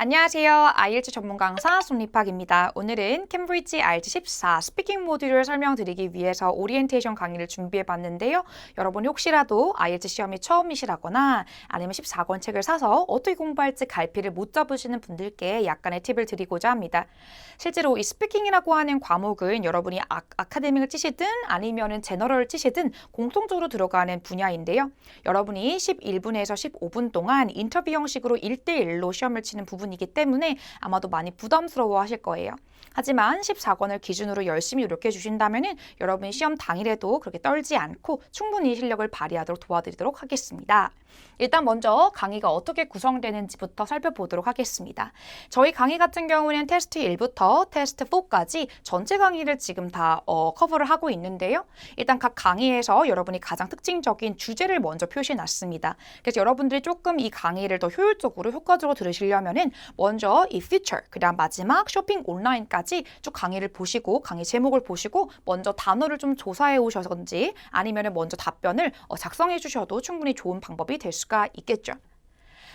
안녕하세요. IELTS 전문 강사 손리팍입니다. 오늘은 캠브리지 IELTS 14 스피킹 모듈을 설명드리기 위해서 오리엔테이션 강의를 준비해봤는데요. 여러분이 혹시라도 IELTS 시험이 처음이시라거나 아니면 14권 책을 사서 어떻게 공부할지 갈피를 못 잡으시는 분들께 약간의 팁을 드리고자 합니다. 실제로 이 스피킹이라고 하는 과목은 여러분이 아카데믹을 치시든 아니면은 제너럴을 치시든 공통적으로 들어가는 분야인데요. 여러분이 11분에서 15분 동안 인터뷰 형식으로 1대1로 시험을 치는 부분이기 때문에 아마도 많이 부담스러워 하실 거예요. 하지만 14권을 기준으로 열심히 노력해 주신다면 여러분이 시험 당일에도 그렇게 떨지 않고 충분히 실력을 발휘하도록 도와드리도록 하겠습니다. 일단 먼저 강의가 어떻게 구성되는지부터 살펴보도록 하겠습니다. 저희 강의 같은 경우는 테스트 1부터 테스트 4까지 전체 강의를 지금 다 커버를 하고 있는데요. 일단 각 강의에서 여러분이 가장 특징적인 주제를 먼저 표시해 놨습니다. 그래서 여러분들이 조금 이 강의를 더 효율적으로 효과적으로 들으시려면은 먼저 이 feature, 그다음 마지막 쇼핑 온라인까지 쭉 강의를 보시고 강의 제목을 보시고 먼저 단어를 좀 조사해 오셔서든지 아니면은 먼저 답변을 작성해 주셔도 충분히 좋은 방법이 될 수가 있겠죠.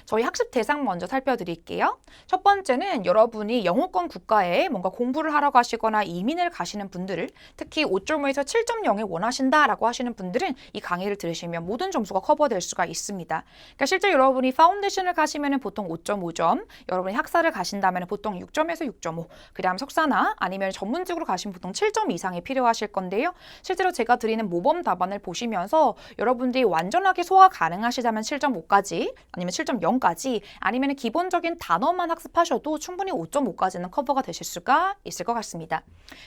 저희 학습 대상 먼저 살펴드릴게요. 첫 번째는 여러분이 영어권 국가에 뭔가 공부를 하러 가시거나 이민을 가시는 분들을 특히 5.5에서 7.0을 원하신다라고 하시는 분들은 이 강의를 들으시면 모든 점수가 커버될 수가 있습니다. 그러니까 실제 여러분이 파운데이션을 가시면 보통 5.5점, 여러분이 학사를 가신다면 보통 6점에서 6.5, 그 다음 석사나 아니면 전문직으로 가시면 보통 7점 이상이 필요하실 건데요. 실제로 제가 드리는 모범 답안을 보시면서 여러분들이 완전하게 소화 가능하시다면 7.5까지 아니면 7.0 까지 아니면 기본적인 단어만 학습하셔도 충분히 5.5까지는 커버가 되실 수가 있을 것 같습니다.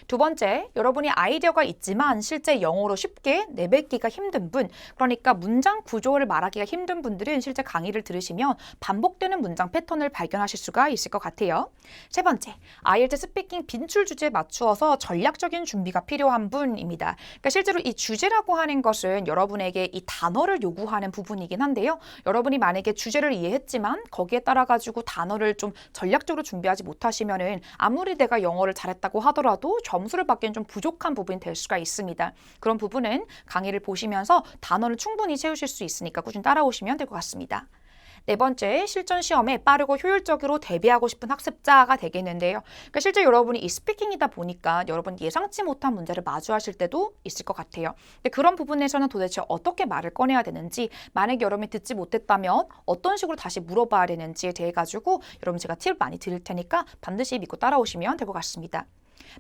두 번째, 여러분이 아이디어가 있지만 실제 영어로 쉽게 내뱉기가 힘든 분, 그러니까 문장 구조를 말하기가 힘든 분들은 실제 강의를 들으시면 반복되는 문장 패턴을 발견하실 수가 있을 것 같아요. 세 번째, IELTS 스피킹 빈출 주제에 맞추어서 전략적인 준비가 필요한 분입니다. 그러니까 실제로 이 주제라고 하는 것은 여러분에게 이 단어를 요구하는 부분이긴 한데요. 여러분이 만약에 주제를 이해했지만 거기에 따라 가지고 단어를 좀 전략적으로 준비하지 못하시면은 아무리 내가 영어를 잘했다고 하더라도 점수를 받기엔 좀 부족한 부분이 될 수가 있습니다. 그런 부분은 강의를 보시면서 단어를 충분히 채우실 수 있으니까 꾸준히 따라오시면 될 것 같습니다. 네 번째, 실전 시험에 빠르고 효율적으로 대비하고 싶은 학습자가 되겠는데요. 그러니까 실제 여러분이 이 스피킹이다 보니까 여러분 예상치 못한 문제를 마주하실 때도 있을 것 같아요. 근데 그런 부분에서는 도대체 어떻게 말을 꺼내야 되는지, 만약에 여러분이 듣지 못했다면 어떤 식으로 다시 물어봐야 되는지에 대해 가지고 여러분 제가 팁 많이 드릴 테니까 반드시 믿고 따라오시면 될 것 같습니다.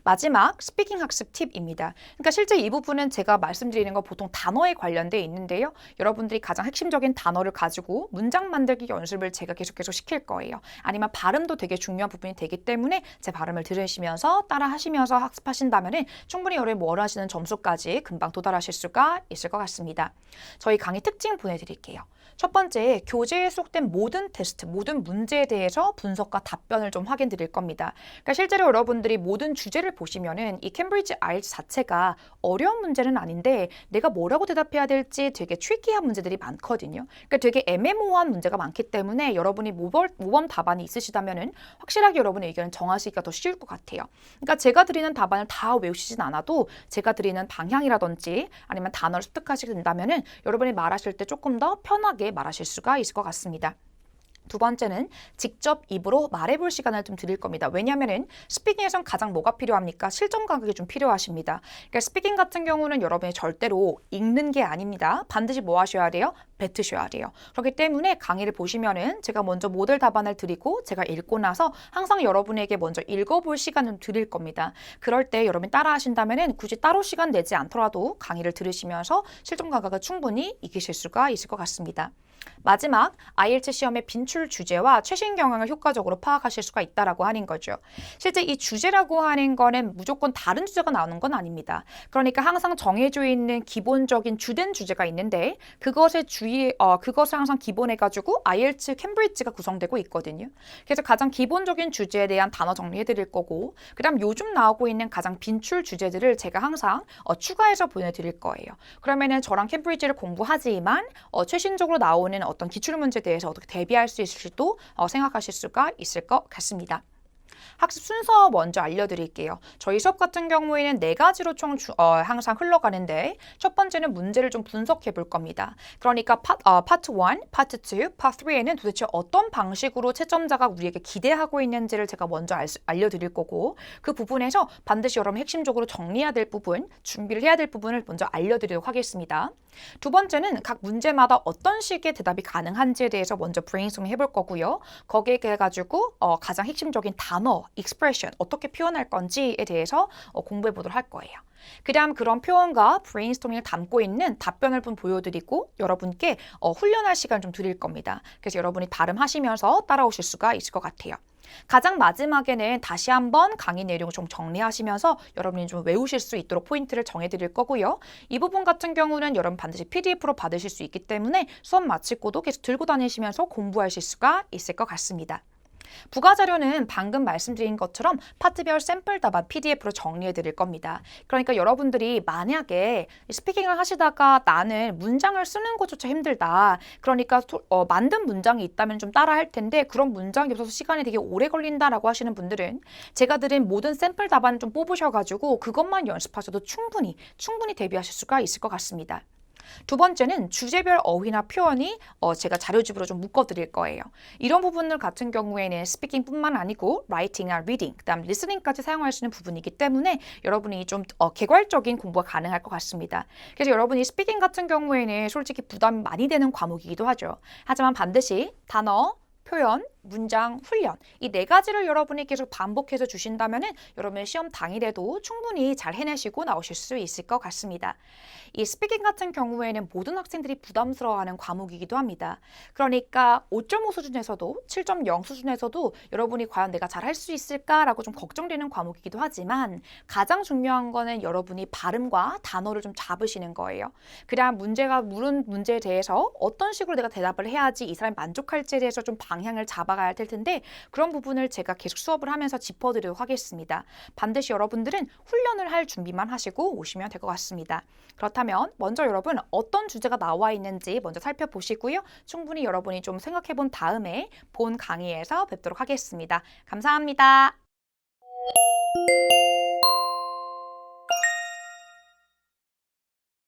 마지막 스피킹 학습 팁입니다. 그러니까 실제 이 부분은 제가 말씀드리는 거 보통 단어에 관련돼 있는데요. 여러분들이 가장 핵심적인 단어를 가지고 문장 만들기 연습을 제가 계속 시킬 거예요. 아니면 발음도 되게 중요한 부분이 되기 때문에 제 발음을 들으시면서 따라 하시면서 학습하신다면 충분히 여러분이 원하시는 점수까지 금방 도달하실 수가 있을 것 같습니다. 저희 강의 특징 보내드릴게요. 첫 번째, 교재에 속된 모든 테스트, 모든 문제에 대해서 분석과 답변을 좀 확인 드릴 겁니다. 그러니까 실제로 여러분들이 모든 주제를 보시면은 이 캠브리지 IELTS 자체가 어려운 문제는 아닌데 내가 뭐라고 대답해야 될지 되게 트리키한 문제들이 많거든요. 그러니까 되게 애매모호한 문제가 많기 때문에 여러분이 모범 답안이 있으시다면은 확실하게 여러분의 의견을 정하시기가 더 쉬울 것 같아요. 그러니까 제가 드리는 답안을 다 외우시진 않아도 제가 드리는 방향이라든지 아니면 단어를 습득하시게 된다면은 여러분이 말하실 때 조금 더 편하게 말하실 수가 있을 것 같습니다. 두 번째는 직접 입으로 말해볼 시간을 좀 드릴 겁니다. 왜냐하면 스피킹에선 가장 뭐가 필요합니까? 실전 감각이 좀 필요하십니다. 그러니까 스피킹 같은 경우는 여러분이 절대로 읽는 게 아닙니다. 반드시 뭐 하셔야 돼요? 뱉으셔야 돼요. 그렇기 때문에 강의를 보시면은 제가 먼저 모델 답안을 드리고 제가 읽고 나서 항상 여러분에게 먼저 읽어볼 시간을 드릴 겁니다. 그럴 때 여러분이 따라 하신다면은 굳이 따로 시간 내지 않더라도 강의를 들으시면서 실전 감각을 충분히 익히실 수가 있을 것 같습니다. 마지막, IELTS 시험의 빈출 주제와 최신 경향을 효과적으로 파악하실 수가 있다라고 하는 거죠. 실제 이 주제라고 하는 거는 무조건 다른 주제가 나오는 건 아닙니다. 그러니까 항상 정해져 있는 기본적인 주된 주제가 있는데 그것을 항상 기본해가지고 IELTS 캠브리지가 구성되고 있거든요. 그래서 가장 기본적인 주제에 대한 단어 정리해드릴 거고, 그다음 요즘 나오고 있는 가장 빈출 주제들을 제가 항상 추가해서 보내드릴 거예요. 그러면은 저랑 캠브리지를 공부하지만 최신적으로 나오는 어떤 기출문제에 대해서 어떻게 대비할 수 있을지도 생각하실 수가 있을 것 같습니다. 학습 순서 먼저 알려드릴게요. 저희 수업 같은 경우에는 4가지로 항상 흘러가는데 첫 번째는 문제를 좀 분석해 볼 겁니다. 그러니까 파트 1, 파트 2, 파트 3에는 도대체 어떤 방식으로 채점자가 우리에게 기대하고 있는지를 제가 먼저 알려드릴 거고 그 부분에서 반드시 여러분 핵심적으로 정리해야 될 부분, 준비를 해야 될 부분을 먼저 알려드리도록 하겠습니다. 두 번째는 각 문제마다 어떤 식의 대답이 가능한지에 대해서 먼저 브레인스토밍 해볼 거고요. 거기에 가지고 가장 핵심적인 단어, expression, 어떻게 표현할 건지에 대해서 공부해 보도록 할 거예요. 그 다음 그런 표현과 브레인스토밍을 담고 있는 답변을 좀 보여드리고 여러분께 훈련할 시간을 좀 드릴 겁니다. 그래서 여러분이 발음하시면서 따라오실 수가 있을 것 같아요. 가장 마지막에는 다시 한번 강의 내용을 좀 정리하시면서 여러분이 좀 외우실 수 있도록 포인트를 정해드릴 거고요. 이 부분 같은 경우는 여러분 반드시 PDF로 받으실 수 있기 때문에 수업 마치고도 계속 들고 다니시면서 공부하실 수가 있을 것 같습니다. 부가 자료는 방금 말씀드린 것처럼 파트별 샘플 답안 PDF로 정리해 드릴 겁니다. 그러니까 여러분들이 만약에 스피킹을 하시다가 나는 문장을 쓰는 것조차 힘들다. 그러니까 만든 문장이 있다면 좀 따라 할 텐데 그런 문장이 없어서 시간이 되게 오래 걸린다라고 하시는 분들은 제가 드린 모든 샘플 답안을 좀 뽑으셔가지고 그것만 연습하셔도 충분히 대비하실 수가 있을 것 같습니다. 두 번째는 주제별 어휘나 표현이 제가 자료집으로 좀 묶어드릴 거예요. 이런 부분들 같은 경우에는 스피킹뿐만 아니고 라이팅이나 리딩, 그다음 리스닝까지 사용할 수 있는 부분이기 때문에 여러분이 좀 개괄적인 공부가 가능할 것 같습니다. 그래서 여러분이 스피킹 같은 경우에는 솔직히 부담이 많이 되는 과목이기도 하죠. 하지만 반드시 단어, 표현, 문장, 훈련 이 4가지를 여러분이 계속 반복해서 주신다면 여러분 시험 당일에도 충분히 잘 해내시고 나오실 수 있을 것 같습니다. 이 스피킹 같은 경우에는 모든 학생들이 부담스러워하는 과목이기도 합니다. 그러니까 5.5 수준에서도 7.0 수준에서도 여러분이 과연 내가 잘 할 수 있을까라고 좀 걱정되는 과목이기도 하지만 가장 중요한 거는 여러분이 발음과 단어를 좀 잡으시는 거예요. 그래야 문제가 물은 문제에 대해서 어떤 식으로 내가 대답을 해야지 이 사람이 만족할지에 대해서 좀 방향을 잡아가야 될 텐데 그런 부분을 제가 계속 수업을 하면서 짚어드리도록 하겠습니다. 반드시 여러분들은 훈련을 할 준비만 하시고 오시면 될 것 같습니다. 그렇다면 먼저 여러분 어떤 주제가 나와 있는지 먼저 살펴보시고요. 충분히 여러분이 좀 생각해 본 다음에 본 강의에서 뵙도록 하겠습니다. 감사합니다.